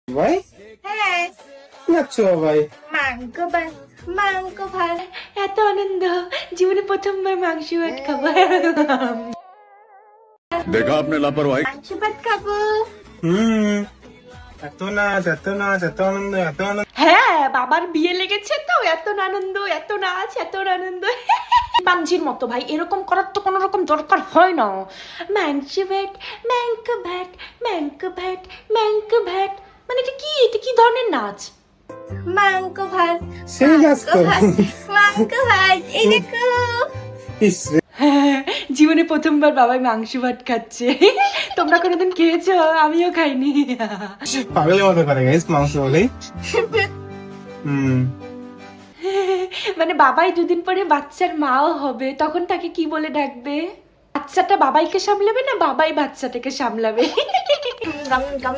ভাই হ্যাঁ, নাচছো ভাই? মাংস ভাত। এত আনন্দ, জীবনে প্রথমবার মাংস ভাত খাবো। देखा आपने लापरवाही। মাংস ভাত খাবো। হুম, এত নাচ, এত নাচ, এত আনন্দ, এত আনন্দ। হ্যাঁ, বাবার বিয়ে লেগেছে তো, এত আনন্দ, এত নাচ, এত আনন্দ। পাঞ্জির মতো ভাই, এরকম করার তো কোনো রকম দরকার হয় না। মাংস ভাত, মাংস ভাত, মাংস ভাত, মাংস ভাত, মানে এটা কি ধরনের নাচ? মাংস ভাত। সেই নাচ তো। মাংস ভাত, এই দেখো। ইস রে, হ্যাঁ, জীবনে প্রথমবার বাবাই মাংস ভাত খাচ্ছে। তোমরা কোনোদিন খেয়েছো? আমিও খাইনি। পাগলের মতো করে গাইস মাংস বলেই। হুম, মানে বাবাই দুদিন পরে বাচ্চার মাও হবে, তখন তাকে কি বলে ডাকবে? বাচ্চাটা বাবাইকে সামলাবে না বাবাই বাচ্চাটাকে সামলাবে? গাম গাম